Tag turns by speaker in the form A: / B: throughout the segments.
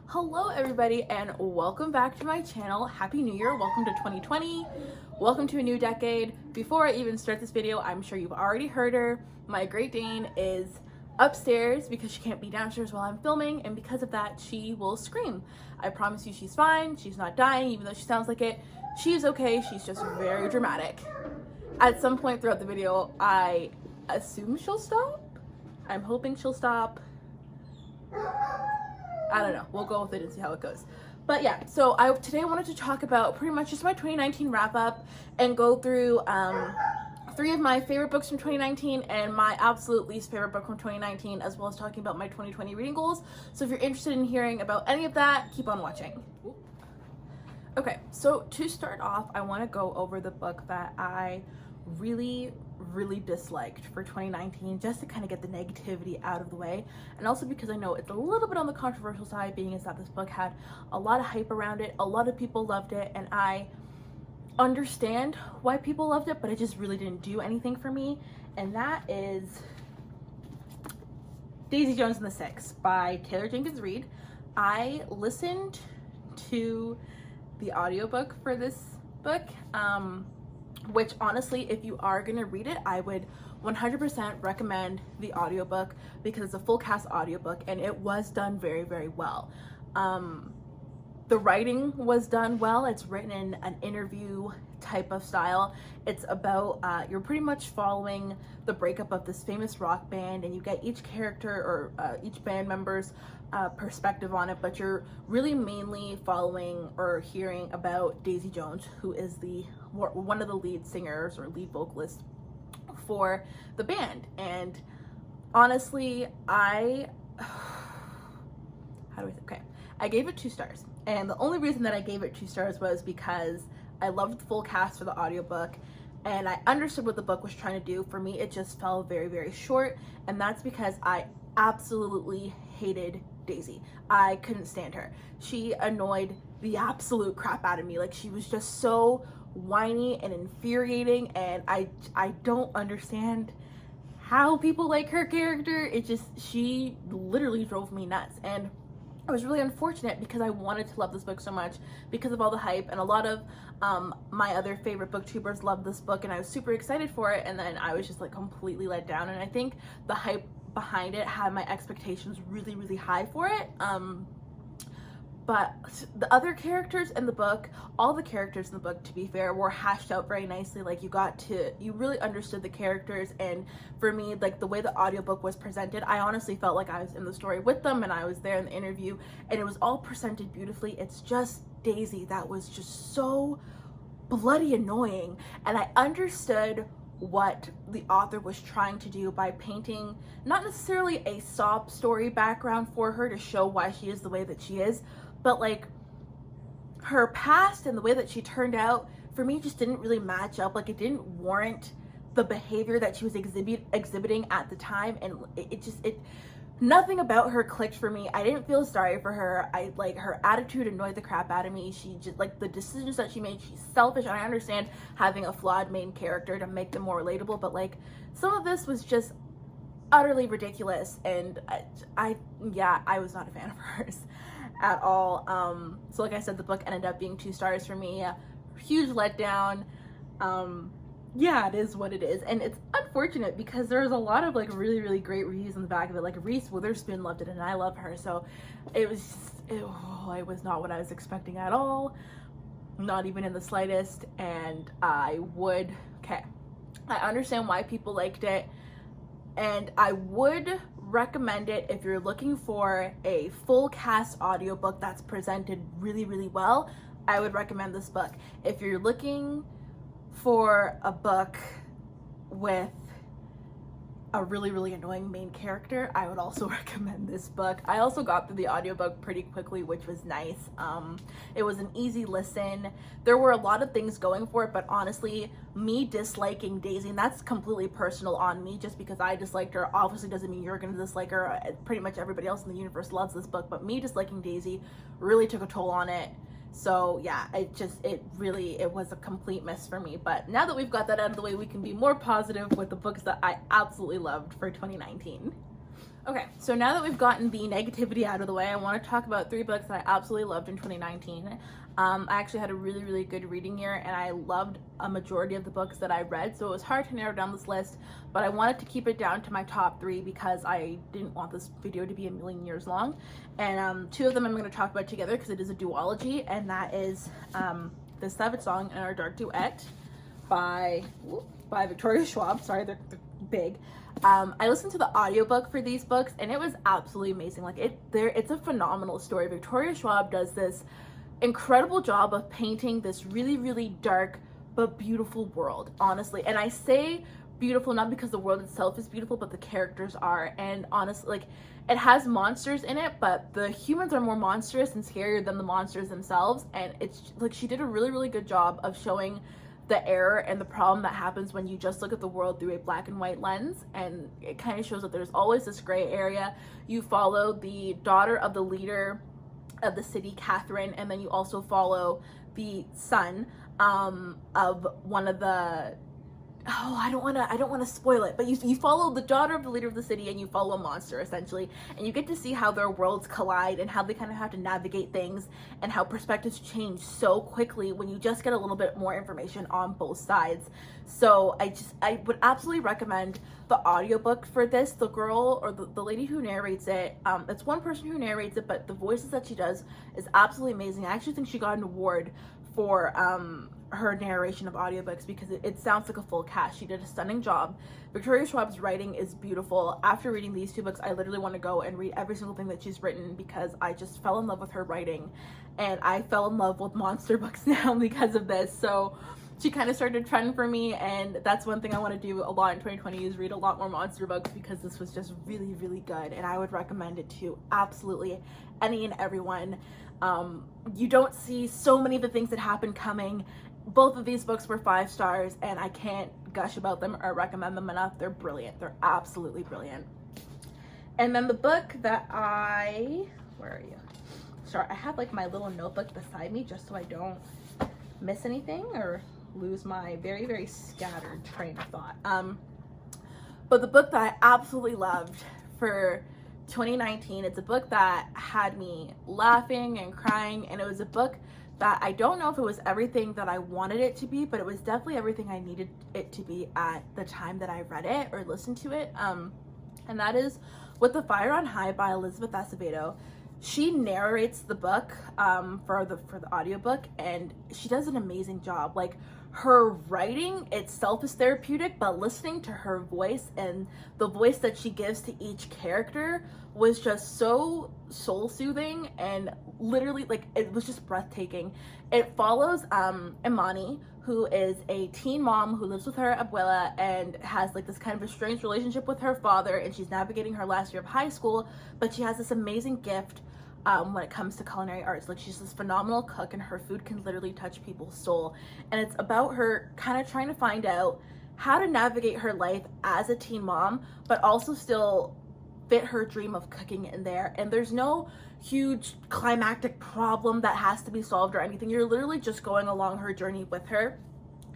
A: Hello everybody and welcome back to my channel. Happy New Year, welcome to 2020, welcome to a new decade. Before I even start this video, I'm sure you've already heard her. My Great Dane is upstairs because she can't be downstairs while I'm filming, and because of that she will scream. I promise you she's fine, she's not dying even though she sounds like it. She's okay, she's just very dramatic. At some point throughout the video, I assume she'll stop. I'm hoping she'll stop. I don't know, we'll go with it and see how it goes. But yeah, so today I wanted to talk about pretty much just my 2019 wrap up and go through 3 of my favorite books from 2019 and my absolute least favorite book from 2019, as well as talking about my 2020 reading goals. So if you're interested in hearing about any of that, keep on watching. Okay, so to start off, I want to go over the book that I really disliked for 2019, just to kind of get the negativity out of the way, and also because I know it's a little bit on the controversial side, being as that this book had a lot of hype around it, a lot of people loved it, and I understand why people loved it, but it just really didn't do anything for me, and that is Daisy Jones and the Six by Taylor Jenkins Reid. I listened to the audiobook for this book, which honestly, if you are gonna read it, I would 100% recommend the audiobook because it's a full cast audiobook and it was done very well. The writing was done well. It's written in an interview type of style. It's about, you're pretty much following the breakup of this famous rock band, and you get each character or each band member's perspective on it, but you're really mainly following or hearing about Daisy Jones, who is one of the lead singers or lead vocalists for the band. And honestly, I gave it 2 stars. And the only reason that I gave it 2 stars was because I loved the full cast for the audiobook and I understood what the book was trying to do. For me, it just fell very short, and that's because I absolutely hated Daisy. I couldn't stand her. She annoyed the absolute crap out of me. Like, she was just so whiny and infuriating, and I don't understand how people like her character. She literally drove me nuts, and it was really unfortunate because I wanted to love this book so much because of all the hype, and a lot of my other favorite booktubers loved this book and I was super excited for it, and then I was just like completely let down. And I think the hype behind it had my expectations really high for it. But the other characters in the book, all the characters in the book, to be fair, were hashed out very nicely. Like, you really understood the characters, and for me, like, the way the audiobook was presented, I honestly felt like I was in the story with them and I was there in the interview, and it was all presented beautifully. It's just Daisy that was just so bloody annoying, and I understood what the author was trying to do by painting not necessarily a sob story background for her to show why she is the way that she is, but like her past and the way that she turned out, for me, just didn't really match up. Like, it didn't warrant the behavior that she was exhibiting at the time, and nothing about her clicked for me. I didn't feel sorry for her. Her attitude annoyed the crap out of me. She just, like, the decisions that she made, she's selfish. I understand having a flawed main character to make them more relatable, but like, some of this was just utterly ridiculous, and I was not a fan of hers at all. So like I said, the book ended up being 2 stars for me. Huge letdown. Yeah, it is what it is, and it's unfortunate because there's a lot of like really great reviews on the back of it. Like, Reese Witherspoon loved it and I love her, so it was not what I was expecting at all, not even in the slightest. And I understand why people liked it, and I would recommend it if you're looking for a full cast audiobook that's presented really well. I would recommend this book. If you're looking for a book with a really annoying main character, I would also recommend this book. I also got through the audiobook pretty quickly, which was nice. It was an easy listen. There were a lot of things going for it, but honestly, me disliking Daisy, and that's completely personal on me, just because I disliked her obviously doesn't mean you're gonna dislike her. Pretty much everybody else in the universe loves this book, but me disliking Daisy really took a toll on it. So yeah, it was a complete mess for me. But now that we've got that out of the way, we can be more positive with the books that I absolutely loved for 2019. Okay, so now that we've gotten the negativity out of the way, I want to talk about 3 books that I absolutely loved in 2019. I actually had a really, really good reading year, and I loved a majority of the books that I read, so it was hard to narrow down this list, but I wanted to keep it down to my top 3 because I didn't want this video to be a million years long. And 2 of them I'm going to talk about together because it is a duology, and that is The Savage Song and Our Dark Duet by Victoria Schwab. Sorry, they're big. I listened to the audiobook for these books, and it was absolutely amazing. Like, it's a phenomenal story. Victoria Schwab does this incredible job of painting this really, really dark but beautiful world, honestly. And I say beautiful not because the world itself is beautiful, but the characters are. And honestly, like, it has monsters in it, but the humans are more monstrous and scarier than the monsters themselves. And it's like, she did a really, really good job of showing the error and the problem that happens when you just look at the world through a black and white lens. And it kind of shows that there's always this gray area. You follow the daughter of the leader of the city, Catherine, and then you also follow the son of one of the, I don't want to spoil it, but you follow the daughter of the leader of the city, and you follow a monster essentially, and you get to see how their worlds collide and how they kind of have to navigate things and how perspectives change so quickly when you just get a little bit more information on both sides. So I would absolutely recommend the audiobook for this. The girl or the lady who narrates it, it's one person who narrates it, but the voices that she does is absolutely amazing. I actually think she got an award for her narration of audiobooks because it sounds like a full cast. She did a stunning job. Victoria Schwab's writing is beautiful. After reading these 2 books, I literally want to go and read every single thing that she's written because I just fell in love with her writing, and I fell in love with monster books now because of this. So she kind of started a trend for me, and that's one thing I want to do a lot in 2020 is read a lot more monster books because this was just really, really good, and I would recommend it to absolutely any and everyone. You don't see so many of the things that happen coming. Both of these books were 5 stars, and I can't gush about them or recommend them enough. They're brilliant. They're absolutely brilliant. And then the book that where are you? Sorry, I have like my little notebook beside me just so I don't miss anything or lose my very, very scattered train of thought. But the book that I absolutely loved for 2019, it's a book that had me laughing and crying, and it was a book that I don't know if it was everything that I wanted it to be, but it was definitely everything I needed it to be at the time that I read it or listened to it. And that is With the Fire on High by Elizabeth Acevedo. She narrates the book for the audiobook, and she does an amazing job. Like, her writing itself is therapeutic, but listening to her voice and the voice that she gives to each character was just so soul-soothing, and literally, like, it was just breathtaking. It follows Imani, who is a teen mom who lives with her abuela and has like this kind of a strange relationship with her father, and she's navigating her last year of high school, but she has this amazing gift when it comes to culinary arts. Like, she's this phenomenal cook, and her food can literally touch people's soul. And it's about her kind of trying to find out how to navigate her life as a teen mom, but also still fit her dream of cooking in there. And there's no huge climactic problem that has to be solved or anything. You're literally just going along her journey with her.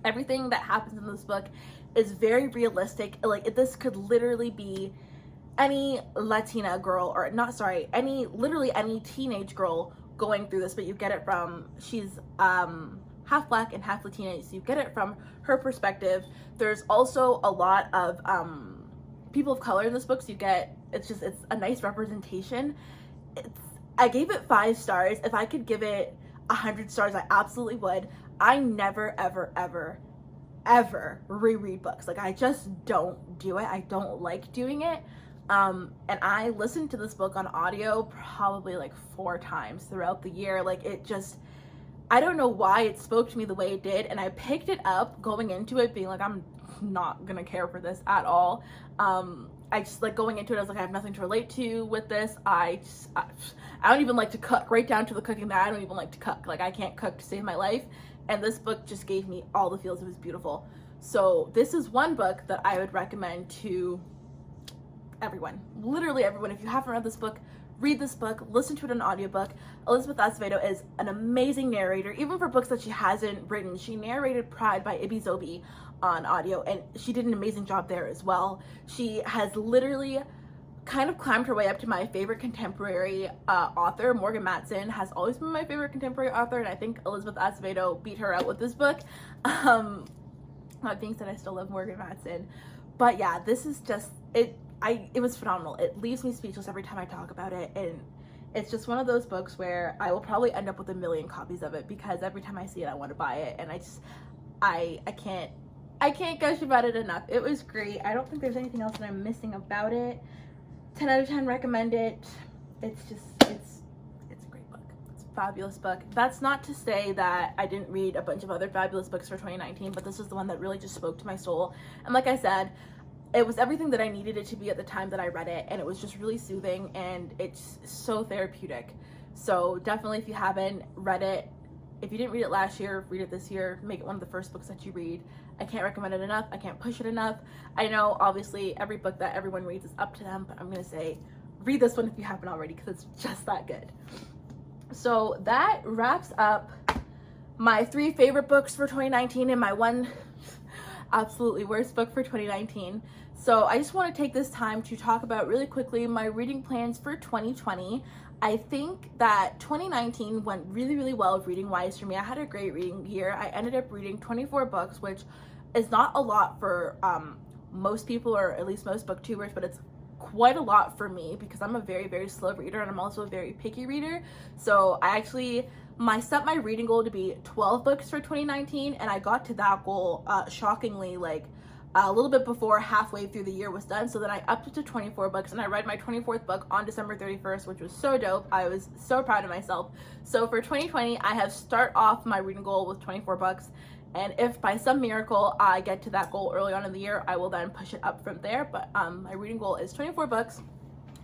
A: Everything that happens in this book is very realistic. Like, this could literally be any Latina girl, or literally any teenage girl going through this, but you get it from, she's half black and half Latina, so you get it from her perspective. There's also a lot of people of color in this book, so you get, it's a nice representation. I gave it 5 stars. If I could give it 100 stars, I absolutely would. I never, ever, ever, ever reread books. Like, I just don't do it. I don't like doing it. And I listened to this book on audio probably like 4 times throughout the year. Like, it just, I don't know why it spoke to me the way it did. And I picked it up going into it being like, I'm not gonna care for this at all. I just, like, going into it, I was like, I have nothing to relate to with this. I don't even like to cook, right down to the cooking that I don't even like to cook. Like, I can't cook to save my life. And this book just gave me all the feels. It was beautiful. So this is one book that I would recommend to everyone, literally everyone. If you haven't read this book, read this book, listen to it on audiobook. Elizabeth Acevedo is an amazing narrator. Even for books that she hasn't written, she narrated Pride by Ibby Zobi on audio, and she did an amazing job there as well. She has literally kind of climbed her way up to my favorite contemporary author. Morgan Matson has always been my favorite contemporary author, and I think Elizabeth Acevedo beat her out with this book. That being said, I still love Morgan Matson. But yeah, this is just, it was phenomenal. It leaves me speechless every time I talk about it, and it's just one of those books where I will probably end up with 1 million copies of it, because every time I see it, I want to buy it, and I can't gush about it enough. It was great. I don't think there's anything else that I'm missing about it. 10 out of 10, recommend it. It's a great book. It's a fabulous book. That's not to say that I didn't read a bunch of other fabulous books for 2019, but this is the one that really just spoke to my soul. And like I said, it was everything that I needed it to be at the time that I read it, and it was just really soothing, and it's so therapeutic. So definitely, if you haven't read it, if you didn't read it last year, read it this year. Make it one of the first books that you read. I can't recommend it enough. I can't push it enough. I know, obviously, every book that everyone reads is up to them, but I'm going to say read this one if you haven't already, because it's just that good. So that wraps up my 3 favorite books for 2019 and my 1 absolutely worst book for 2019. So I just want to take this time to talk about really quickly my reading plans for 2020. I think that 2019 went really, really well reading wise for me. I had a great reading year. I ended up reading 24 books, which is not a lot for most people, or at least most booktubers, but it's quite a lot for me because I'm a very, very slow reader, and I'm also a very picky reader. So I actually set my reading goal to be 12 books for 2019, and I got to that goal shockingly like a little bit before halfway through the year was done. So then I upped it to 24 books, and I read my 24th book on December 31st, which was so dope. I was so proud of myself. So for 2020, I have start off my reading goal with 24 books, and if by some miracle I get to that goal early on in the year, I will then push it up from there. But my reading goal is 24 books.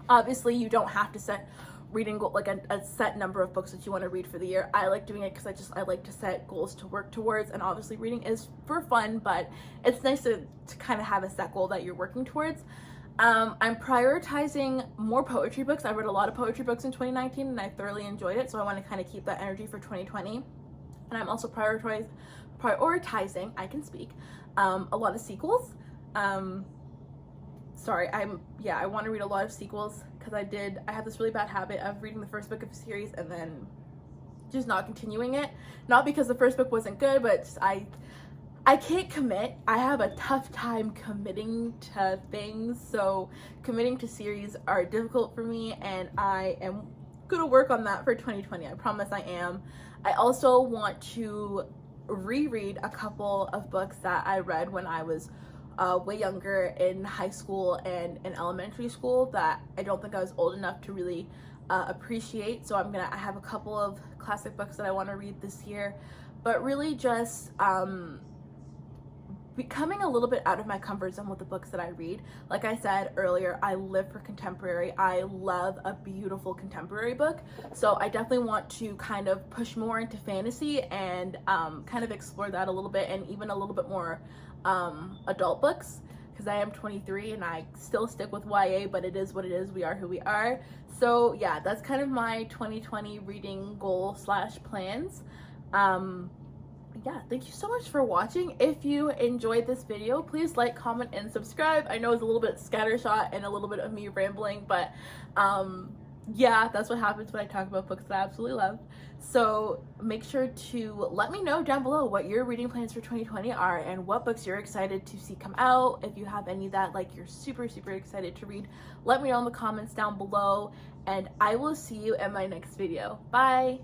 A: Obviously, you don't have to set reading goal like a set number of books that you want to read for the year. I like doing it because I like to set goals to work towards, and obviously reading is for fun, but it's nice to kind of have a set goal that you're working towards. I'm prioritizing more poetry books. I read a lot of poetry books in 2019, and I thoroughly enjoyed it, so I want to kind of keep that energy for 2020. And I'm also prioritizing, I can speak, a lot of sequels. I want to read a lot of sequels because I have this really bad habit of reading the first book of a series and then just not continuing it. Not because the first book wasn't good, but just, I can't commit. I have a tough time committing to things, so committing to series are difficult for me, and I am gonna work on that for 2020. I promise I am. I also want to reread a couple of books that I read when I was way younger, in high school and in elementary school, that I don't think I was old enough to really appreciate. So I have a couple of classic books that I want to read this year, but really just becoming a little bit out of my comfort zone with the books that I read. Like I said earlier, I live for contemporary. I love a beautiful contemporary book. So I definitely want to kind of push more into fantasy and kind of explore that a little bit, and even a little bit more adult books, because I am 23 and I still stick with YA, but it is what it is. We are who we are. So yeah, that's kind of my 2020 reading goal / plans. Yeah, thank you so much for watching. If you enjoyed this video, please like, comment, and subscribe. I know it's a little bit scattershot and a little bit of me rambling, but yeah, that's what happens when I talk about books that I absolutely love. So make sure to let me know down below what your reading plans for 2020 are and what books you're excited to see come out. If you have any that like you're super, super excited to read, let me know in the comments down below, and I will see you in my next video. Bye!